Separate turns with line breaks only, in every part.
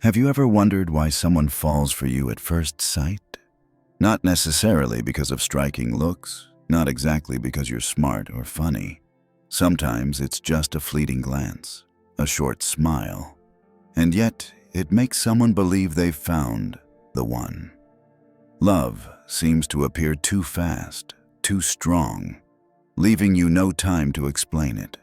Have you ever wondered why someone falls for you at first sight? Not necessarily because of striking looks, not exactly because you're smart or funny. Sometimes it's just a fleeting glance, a short smile, and yet it makes someone believe they've found the one. Love seems to appear too fast, too strong, leaving you no time to explain it.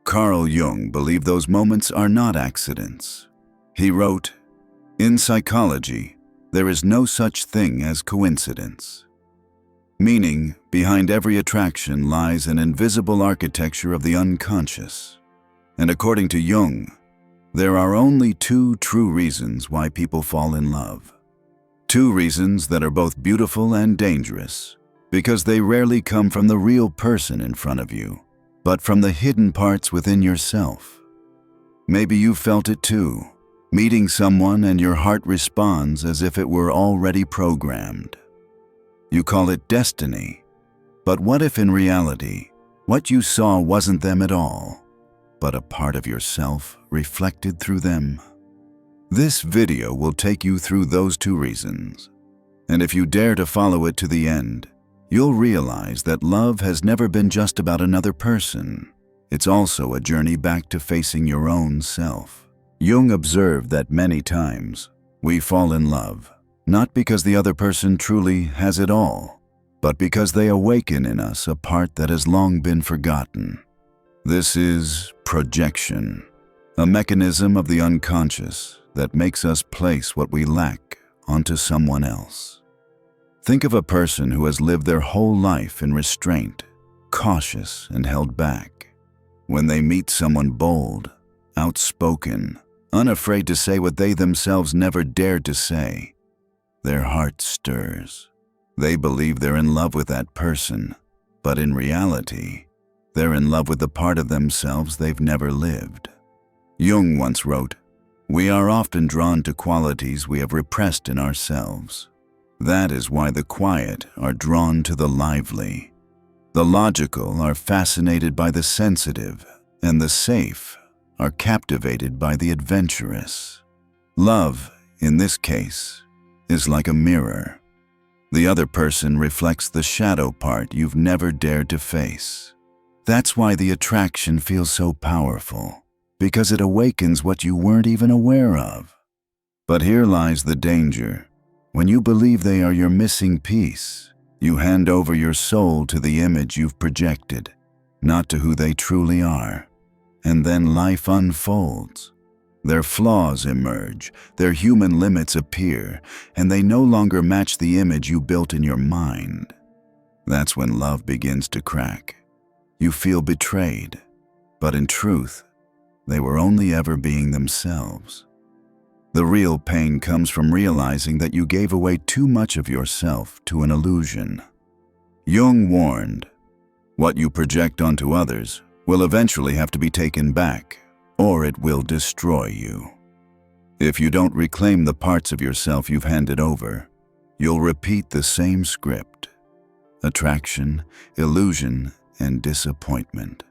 Carl Jung believed those moments are not accidents. He wrote, "In psychology, there is no such thing as coincidence." Meaning, behind every attraction lies an invisible architecture of the unconscious. And according to Jung, there are only two true reasons why people fall in love. Two reasons that are both beautiful and dangerous, because they rarely come from the real person in front of you, but from the hidden parts within yourself. Maybe you felt it too. Meeting someone and your heart responds as if it were already programmed. You call it destiny, but what if in reality, what you saw wasn't them at all, but a part of yourself reflected through them? This video will take you through those two reasons, and if you dare to follow it to the end, you'll realize that love has never been just about another person. It's also a journey back to facing your own self. Jung observed that many times we fall in love, not because the other person truly has it all, but because they awaken in us a part that has long been forgotten. This is projection, a mechanism of the unconscious that makes us place what we lack onto someone else. Think of a person who has lived their whole life in restraint, cautious and held back. When they meet someone bold, outspoken, unafraid to say what they themselves never dared to say, their heart stirs. They believe they're in love with that person, but in reality, they're in love with the part of themselves they've never lived. Jung once wrote, "We are often drawn to qualities we have repressed in ourselves. That is why the quiet are drawn to the lively. The logical are fascinated by the sensitive, and the safe are captivated by the adventurous." Love, in this case, is like a mirror. The other person reflects the shadow part you've never dared to face. That's why the attraction feels so powerful, because it awakens what you weren't even aware of. But here lies the danger. When you believe they are your missing piece, you hand over your soul to the image you've projected, not to who they truly are. And then life unfolds. Their flaws emerge, their human limits appear, and they no longer match the image you built in your mind. That's when love begins to crack. You feel betrayed, but in truth, they were only ever being themselves. The real pain comes from realizing that you gave away too much of yourself to an illusion. Jung warned, "What you project onto others will eventually have to be taken back, or it will destroy you. If you don't reclaim the parts of yourself you've handed over, you'll repeat the same script: attraction, illusion, and disappointment.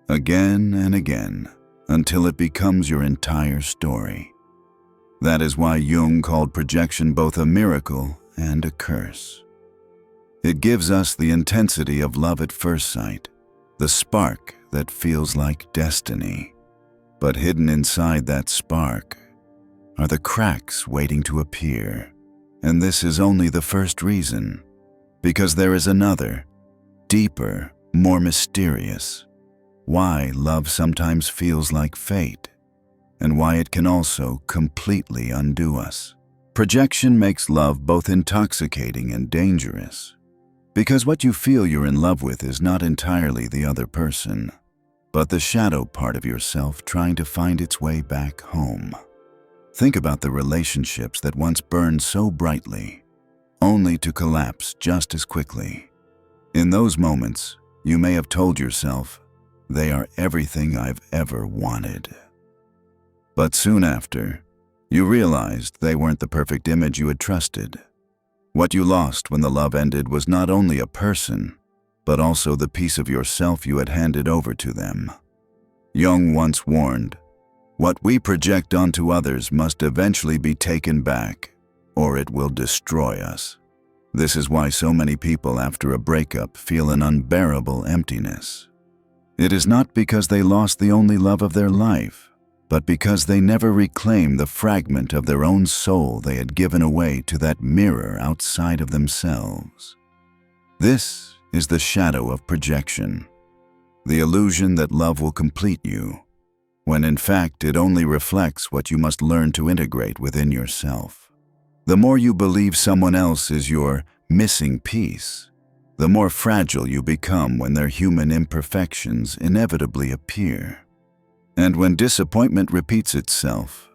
Again and again, until it becomes your entire story." That is why Jung called projection both a miracle and a curse. It gives us the intensity of love at first sight, the spark that feels like destiny. But hidden inside that spark are the cracks waiting to appear. And this is only the first reason, because there is another, deeper, more mysterious, why love sometimes feels like fate, and why it can also completely undo us. Projection makes love both intoxicating and dangerous, because what you feel you're in love with is not entirely the other person, but the shadow part of yourself trying to find its way back home. Think about the relationships that once burned so brightly, only to collapse just as quickly. In those moments, you may have told yourself, "They are everything I've ever wanted." But soon after, you realized they weren't the perfect image you had trusted. What you lost when the love ended was not only a person, but also the piece of yourself you had handed over to them. Jung once warned, What we project onto others must eventually be taken back, or it will destroy us. This is why so many people after a breakup feel an unbearable emptiness. It is not because they lost the only love of their life, but because they never reclaimed the fragment of their own soul they had given away to that mirror outside of themselves. This is the shadow of projection, the illusion that love will complete you, when in fact it only reflects what you must learn to integrate within yourself. The more you believe someone else is your missing piece, the more fragile you become when their human imperfections inevitably appear. And when disappointment repeats itself,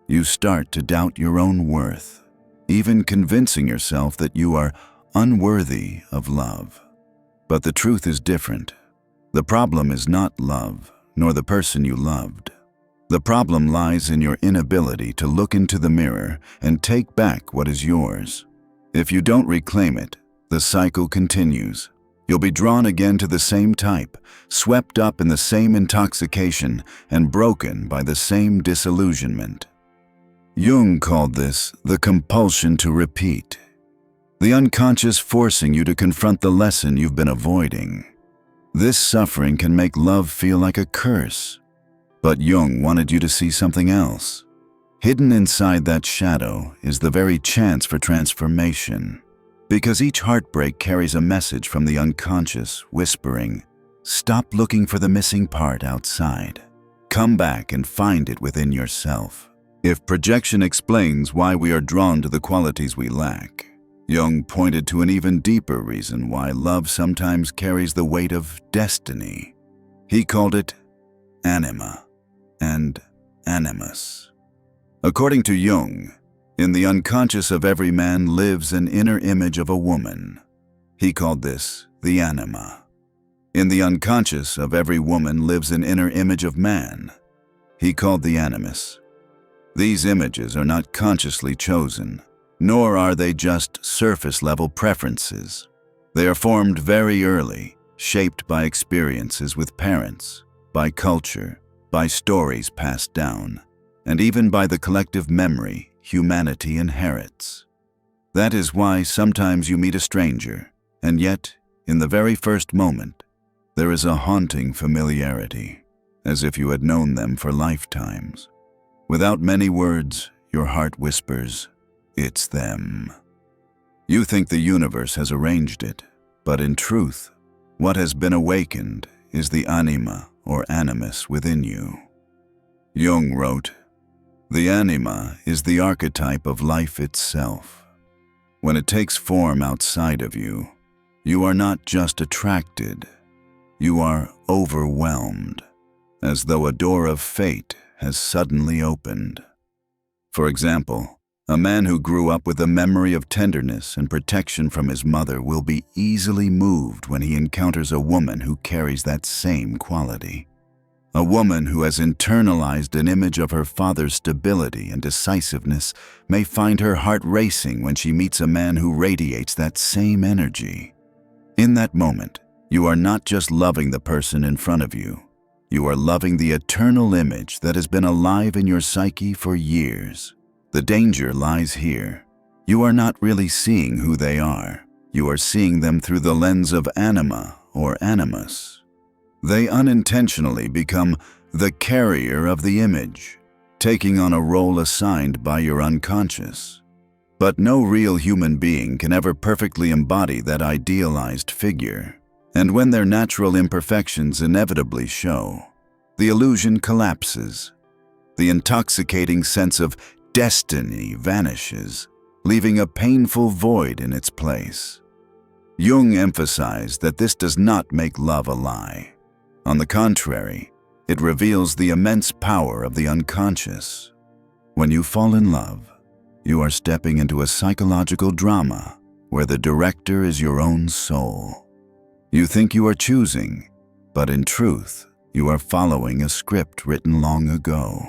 you start to doubt your own worth, even convincing yourself that you are unworthy of love. But the truth is different. The problem is not love, nor the person you loved. The problem lies in your inability to look into the mirror and take back what is yours. If you don't reclaim it, the cycle continues. You'll be drawn again to the same type, swept up in the same intoxication, and broken by the same disillusionment. Jung called this the compulsion to repeat, the unconscious forcing you to confront the lesson you've been avoiding. This suffering can make love feel like a curse, but Jung wanted you to see something else. Hidden inside that shadow is the very chance for transformation. Because each heartbreak carries a message from the unconscious, whispering, "Stop looking for the missing part outside. Come back and find it within yourself." If projection explains why we are drawn to the qualities we lack, Jung pointed to an even deeper reason why love sometimes carries the weight of destiny. He called it Anima and Animus. According to Jung, in the unconscious of every man lives an inner image of a woman. He called this the anima. In the unconscious of every woman lives an inner image of man. He called the animus. These images are not consciously chosen, nor are they just surface-level preferences. They are formed very early, shaped by experiences with parents, by culture, by stories passed down, and even by the collective memory humanity inherits. That is why sometimes you meet a stranger, and yet, in the very first moment, there is a haunting familiarity, as if you had known them for lifetimes. Without many words, your heart whispers, "It's them." You think the universe has arranged it, but in truth, what has been awakened is the anima or animus within you. Jung wrote, "The anima is the archetype of life itself. When it takes form outside of you, you are not just attracted, you are overwhelmed, as though a door of fate has suddenly opened." For example, a man who grew up with a memory of tenderness and protection from his mother will be easily moved when he encounters a woman who carries that same quality. A woman who has internalized an image of her father's stability and decisiveness may find her heart racing when she meets a man who radiates that same energy. In that moment, you are not just loving the person in front of you. You are loving the eternal image that has been alive in your psyche for years. The danger lies here. You are not really seeing who they are. You are seeing them through the lens of anima or animus. They unintentionally become the carrier of the image, taking on a role assigned by your unconscious. But no real human being can ever perfectly embody that idealized figure. And when their natural imperfections inevitably show, the illusion collapses. The intoxicating sense of destiny vanishes, leaving a painful void in its place. Jung emphasized that this does not make love a lie. On the contrary, it reveals the immense power of the unconscious. When you fall in love, you are stepping into a psychological drama where the director is your own soul. You think you are choosing, but in truth, you are following a script written long ago.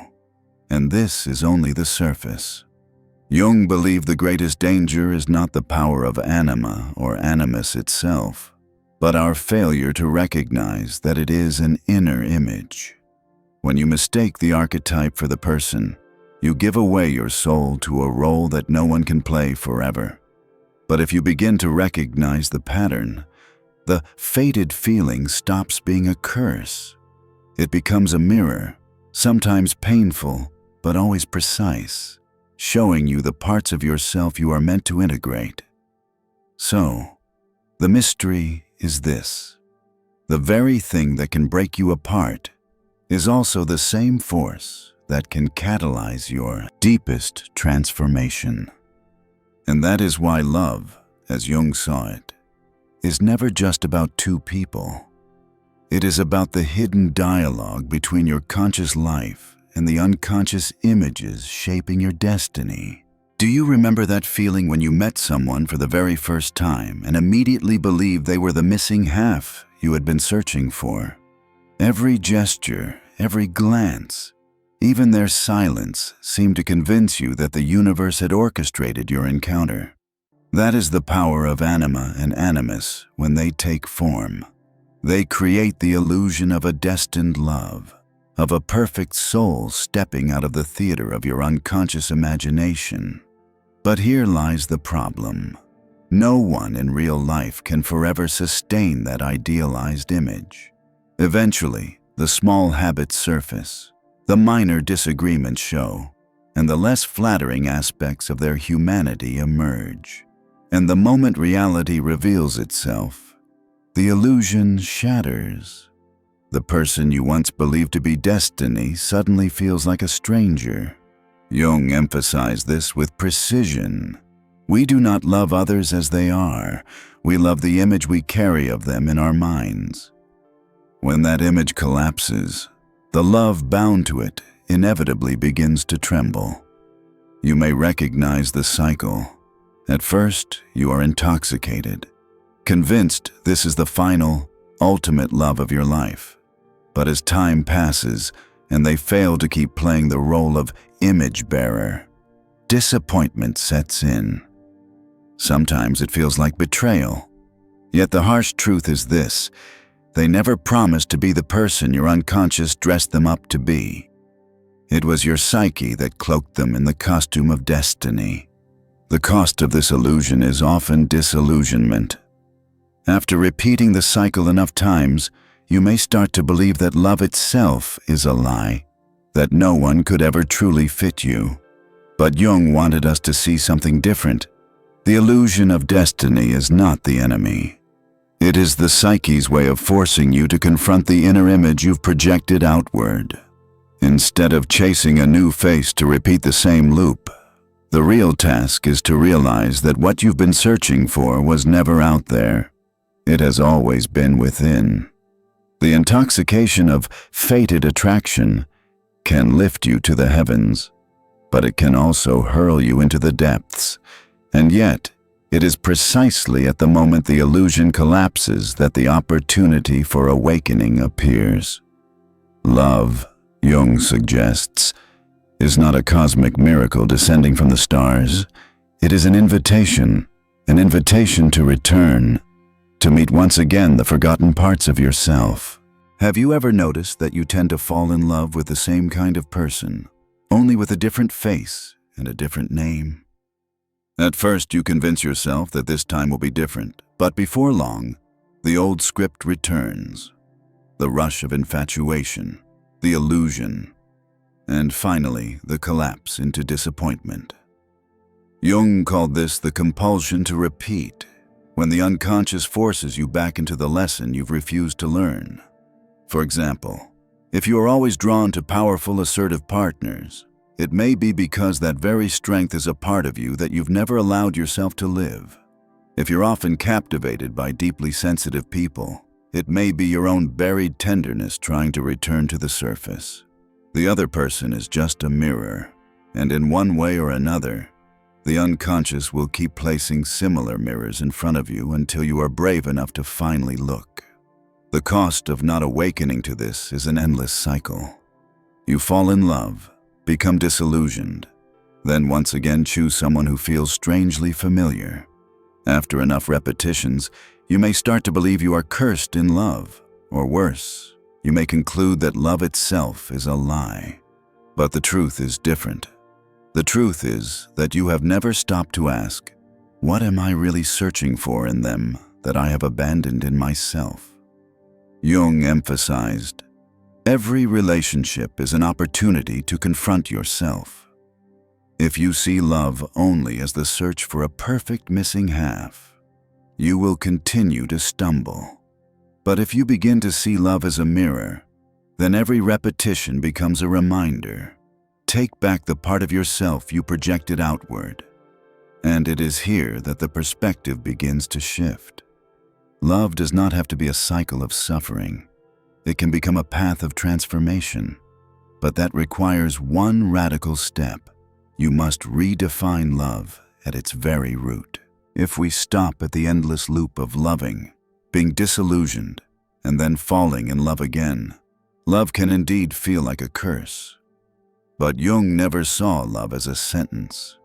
And this is only the surface. Jung believed the greatest danger is not the power of anima or animus itself, but our failure to recognize that it is an inner image. When you mistake the archetype for the person, you give away your soul to a role that no one can play forever. But if you begin to recognize the pattern, the fated feeling stops being a curse. It becomes a mirror, sometimes painful, but always precise, showing you the parts of yourself you are meant to integrate. So, the mystery is this: the very thing that can break you apart is also the same force that can catalyze your deepest transformation. And that is why love, as Jung saw it, is never just about two people. It is about the hidden dialogue between your conscious life and the unconscious images shaping your destiny. Do you remember that feeling when you met someone for the very first time and immediately believed they were the missing half you had been searching for? Every gesture, every glance, even their silence seemed to convince you that the universe had orchestrated your encounter. That is the power of Anima and Animus when they take form. They create the illusion of a destined love, of a perfect soul stepping out of the theater of your unconscious imagination. But here lies the problem. No one in real life can forever sustain that idealized image. Eventually, the small habits surface, the minor disagreements show, and the less flattering aspects of their humanity emerge. And the moment reality reveals itself, the illusion shatters. The person you once believed to be destiny suddenly feels like a stranger. Jung emphasized this with precision. We do not love others as they are. We love the image we carry of them in our minds. When that image collapses, the love bound to it inevitably begins to tremble. You may recognize the cycle. At first, you are intoxicated, convinced this is the final, ultimate love of your life. But as time passes and they fail to keep playing the role of image bearer, disappointment sets in. Sometimes it feels like betrayal. Yet the harsh truth is this: they never promised to be the person your unconscious dressed them up to be. It was your psyche that cloaked them in the costume of destiny. The cost of this illusion is often disillusionment. After repeating the cycle enough times, you may start to believe that love itself is a lie, that no one could ever truly fit you. But Jung wanted us to see something different. The illusion of destiny is not the enemy. It is the psyche's way of forcing you to confront the inner image you've projected outward. Instead of chasing a new face to repeat the same loop, the real task is to realize that what you've been searching for was never out there. It has always been within. The intoxication of fated attraction can lift you to the heavens, but it can also hurl you into the depths. And yet, it is precisely at the moment the illusion collapses that the opportunity for awakening appears. Love, Jung suggests, is not a cosmic miracle descending from the stars. It is an invitation to return, to meet once again the forgotten parts of yourself. Have you ever noticed that you tend to fall in love with the same kind of person, only with a different face and a different name? At first, you convince yourself that this time will be different, but before long, the old script returns. The rush of infatuation, the illusion, and finally, the collapse into disappointment. Jung called this the compulsion to repeat, when the unconscious forces you back into the lesson you've refused to learn. For example, if you are always drawn to powerful, assertive partners, it may be because that very strength is a part of you that you've never allowed yourself to live. If you're often captivated by deeply sensitive people, it may be your own buried tenderness trying to return to the surface. The other person is just a mirror, and in one way or another, the unconscious will keep placing similar mirrors in front of you until you are brave enough to finally look. The cost of not awakening to this is an endless cycle. You fall in love, become disillusioned, then once again choose someone who feels strangely familiar. After enough repetitions, you may start to believe you are cursed in love, or worse, you may conclude that love itself is a lie. But the truth is different. The truth is that you have never stopped to ask, what am I really searching for in them that I have abandoned in myself? Jung emphasized, every relationship is an opportunity to confront yourself. If you see love only as the search for a perfect missing half, you will continue to stumble. But if you begin to see love as a mirror, then every repetition becomes a reminder. Take back the part of yourself you projected outward. And it is here that the perspective begins to shift. Love does not have to be a cycle of suffering. It can become a path of transformation. But that requires one radical step. You must redefine love at its very root. If we stop at the endless loop of loving, being disillusioned, and then falling in love again, love can indeed feel like a curse. But Jung never saw love as a sentence.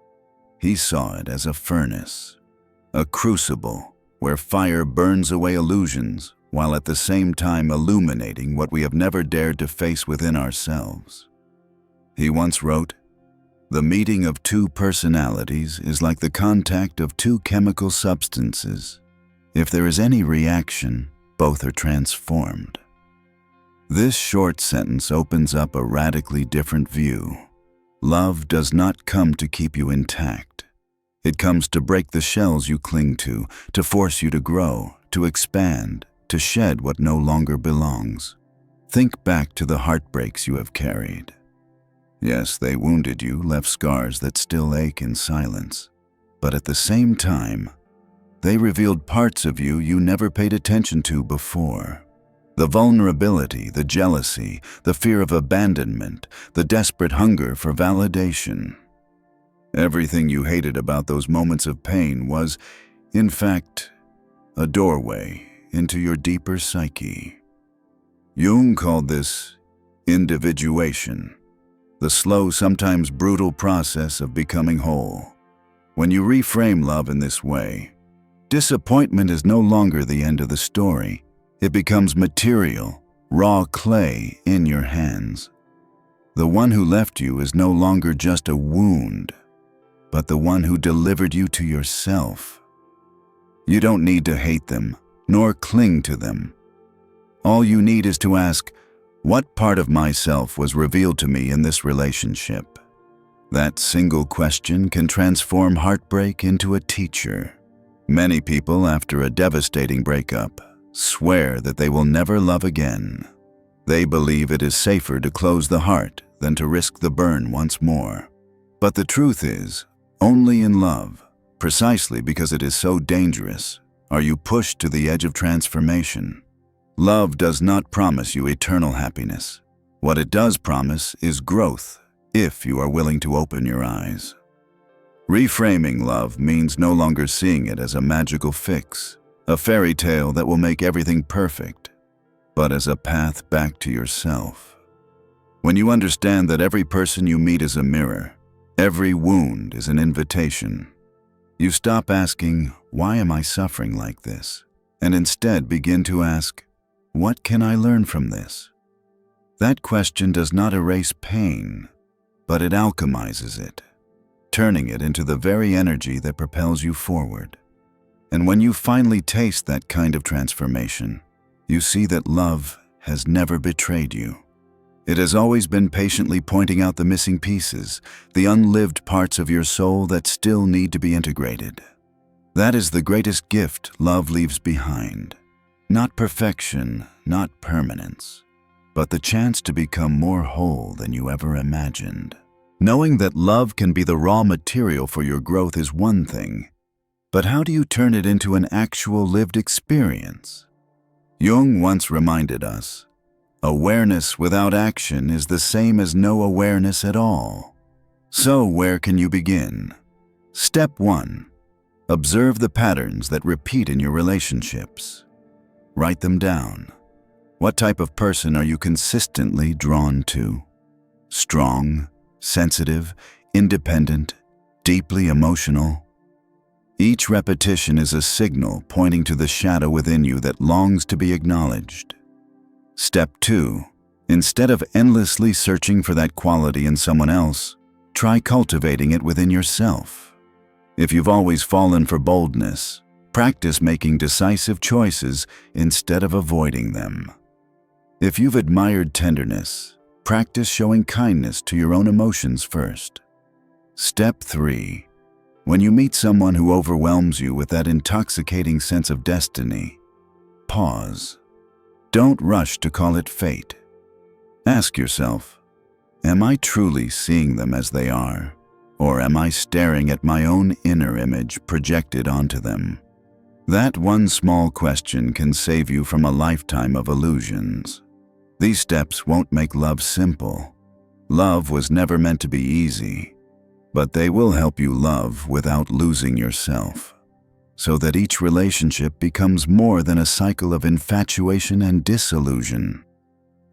He saw it as a furnace, a crucible where fire burns away illusions while at the same time illuminating what we have never dared to face within ourselves. He once wrote, "The meeting of two personalities is like the contact of two chemical substances. If there is any reaction, both are transformed." This short sentence opens up a radically different view. Love does not come to keep you intact. It comes to break the shells you cling to force you to grow, to expand, to shed what no longer belongs. Think back to the heartbreaks you have carried. Yes, they wounded you, left scars that still ache in silence. But at the same time, they revealed parts of you you never paid attention to before. The vulnerability, the jealousy, the fear of abandonment, the desperate hunger for validation. Everything you hated about those moments of pain was, in fact, a doorway into your deeper psyche. Jung called this individuation, the slow, sometimes brutal process of becoming whole. When you reframe love in this way, disappointment is no longer the end of the story. It becomes material, raw clay in your hands. The one who left you is no longer just a wound, but the one who delivered you to yourself. You don't need to hate them, nor cling to them. All you need is to ask, what part of myself was revealed to me in this relationship? That single question can transform heartbreak into a teacher. Many people, after a devastating breakup, swear that they will never love again. They believe it is safer to close the heart than to risk the burn once more. But the truth is, only in love, precisely because it is so dangerous, are you pushed to the edge of transformation. Love does not promise you eternal happiness. What it does promise is growth, if you are willing to open your eyes. Reframing love means no longer seeing it as a magical fix, a fairy tale that will make everything perfect, but as a path back to yourself. When you understand that every person you meet is a mirror, every wound is an invitation, you stop asking, why am I suffering like this? And instead begin to ask, what can I learn from this? That question does not erase pain, but it alchemizes it, turning it into the very energy that propels you forward. And when you finally taste that kind of transformation, you see that love has never betrayed you. It has always been patiently pointing out the missing pieces, the unlived parts of your soul that still need to be integrated. That is the greatest gift love leaves behind. Not perfection, not permanence, but the chance to become more whole than you ever imagined. Knowing that love can be the raw material for your growth is one thing, but how do you turn it into an actual lived experience? Jung once reminded us, awareness without action is the same as no awareness at all. So where can you begin? Step 1. Observe the patterns that repeat in your relationships. Write them down. What type of person are you consistently drawn to? Strong, sensitive, independent, deeply emotional? Each repetition is a signal pointing to the shadow within you that longs to be acknowledged. Step 2. Instead of endlessly searching for that quality in someone else, try cultivating it within yourself. If you've always fallen for boldness, practice making decisive choices instead of avoiding them. If you've admired tenderness, practice showing kindness to your own emotions first. Step 3. When you meet someone who overwhelms you with that intoxicating sense of destiny, pause. Don't rush to call it fate. Ask yourself, am I truly seeing them as they are, or am I staring at my own inner image projected onto them? That one small question can save you from a lifetime of illusions. These steps won't make love simple. Love was never meant to be easy, but they will help you love without losing yourself, so that each relationship becomes more than a cycle of infatuation and disillusion.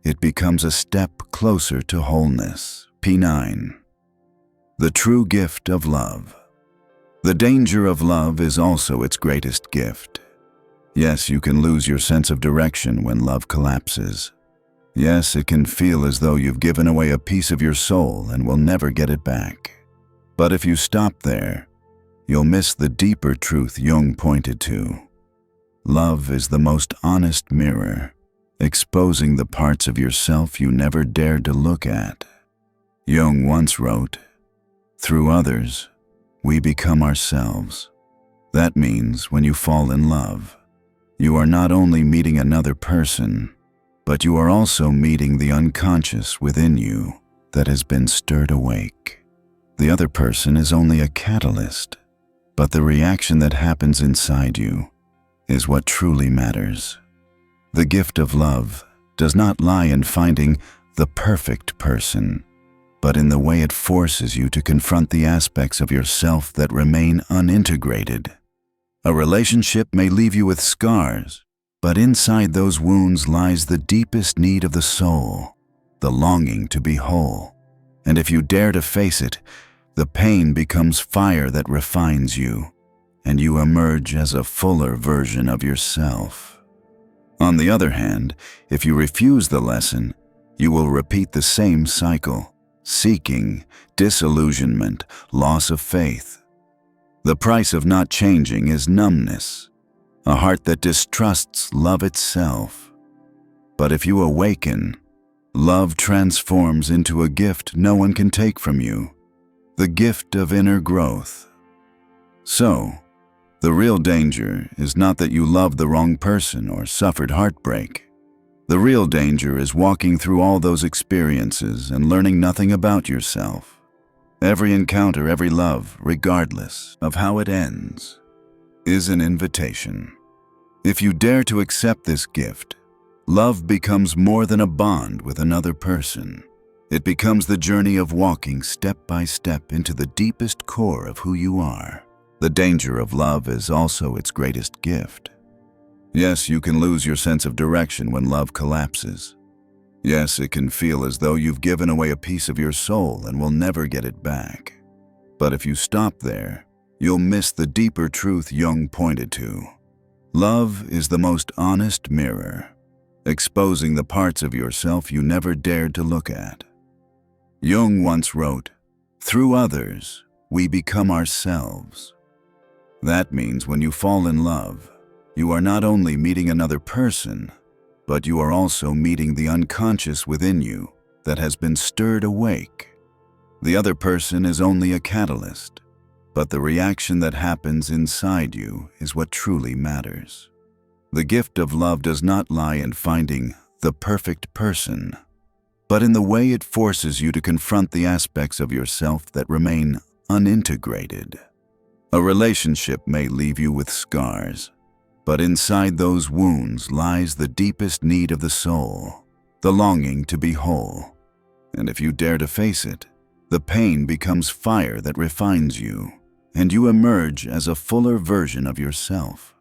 It becomes a step closer to wholeness. P9. The true gift of love. The danger of love is also its greatest gift. Yes, you can lose your sense of direction when love collapses. Yes, it can feel as though you've given away a piece of your soul and will never get it back. But if you stop there, you'll miss the deeper truth Jung pointed to. Love is the most honest mirror, exposing the parts of yourself you never dared to look at. Jung once wrote, "Through others, we become ourselves." That means when you fall in love, you are not only meeting another person, but you are also meeting the unconscious within you that has been stirred awake. The other person is only a catalyst, but the reaction that happens inside you is what truly matters. The gift of love does not lie in finding the perfect person, but in the way it forces you to confront the aspects of yourself that remain unintegrated. A relationship may leave you with scars, but inside those wounds lies the deepest need of the soul, the longing to be whole. And if you dare to face it, the pain becomes fire that refines you, and you emerge as a fuller version of yourself. On the other hand, if you refuse the lesson, you will repeat the same cycle: seeking, disillusionment, loss of faith. The price of not changing is numbness, a heart that distrusts love itself. But if you awaken, love transforms into a gift no one can take from you, the gift of inner growth. So, the real danger is not that you loved the wrong person or suffered heartbreak. The real danger is walking through all those experiences and learning nothing about yourself. Every encounter, every love, regardless of how it ends, is an invitation. If you dare to accept this gift, love becomes more than a bond with another person. It becomes the journey of walking step by step into the deepest core of who you are. The danger of love is also its greatest gift. Yes, you can lose your sense of direction when love collapses. Yes, it can feel as though you've given away a piece of your soul and will never get it back. But if you stop there, you'll miss the deeper truth Jung pointed to. Love is the most honest mirror, exposing the parts of yourself you never dared to look at. Jung once wrote, "Through others, we become ourselves." That means when you fall in love, you are not only meeting another person, but you are also meeting the unconscious within you that has been stirred awake. The other person is only a catalyst, but the reaction that happens inside you is what truly matters. The gift of love does not lie in finding the perfect person, but in the way it forces you to confront the aspects of yourself that remain unintegrated. A relationship may leave you with scars, but inside those wounds lies the deepest need of the soul, the longing to be whole. And if you dare to face it, the pain becomes fire that refines you, and you emerge as a fuller version of yourself.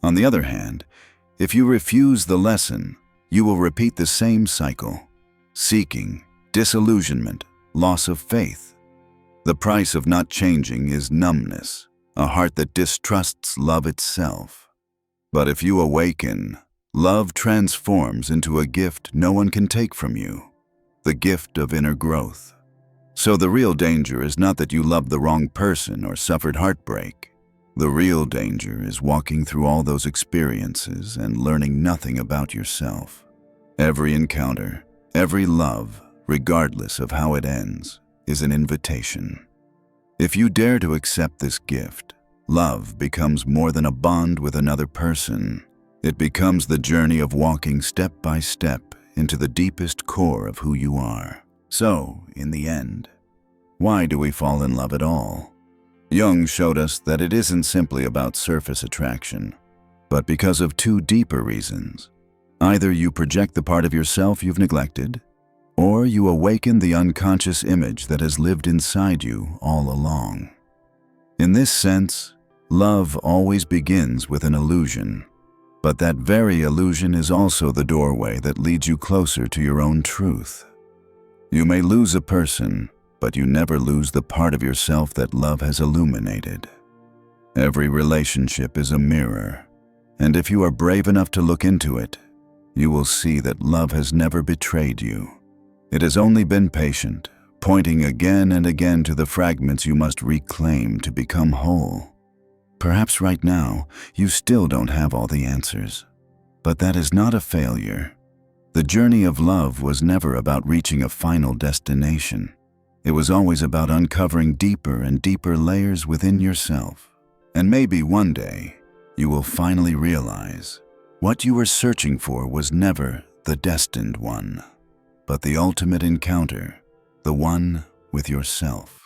On the other hand, if you refuse the lesson, you will repeat the same cycle: seeking, disillusionment, loss of faith. The price of not changing is numbness, a heart that distrusts love itself. But if you awaken, Love transforms into a gift no one can take from you, the gift of inner growth. So the real danger is not that you loved the wrong person or suffered heartbreak. The real danger is walking through all those experiences and learning nothing about yourself. Every encounter, every love, regardless of how it ends, is an invitation. If you dare to accept this gift, love becomes more than a bond with another person. It becomes the journey of walking step by step into the deepest core of who you are. So, in the end, why do we fall in love at all? Jung showed us that it isn't simply about surface attraction, but because of two deeper reasons. Either you project the part of yourself you've neglected, or you awaken the unconscious image that has lived inside you all along. In this sense, love always begins with an illusion, but that very illusion is also the doorway that leads you closer to your own truth. You may lose a person, but you never lose the part of yourself that love has illuminated. Every relationship is a mirror, and if you are brave enough to look into it, you will see that love has never betrayed you. It has only been patient, pointing again and again to the fragments you must reclaim to become whole. Perhaps right now, you still don't have all the answers, but that is not a failure. The journey of love was never about reaching a final destination. It was always about uncovering deeper and deeper layers within yourself. And maybe one day, you will finally realize what you were searching for was never the destined one, but the ultimate encounter, the one with yourself.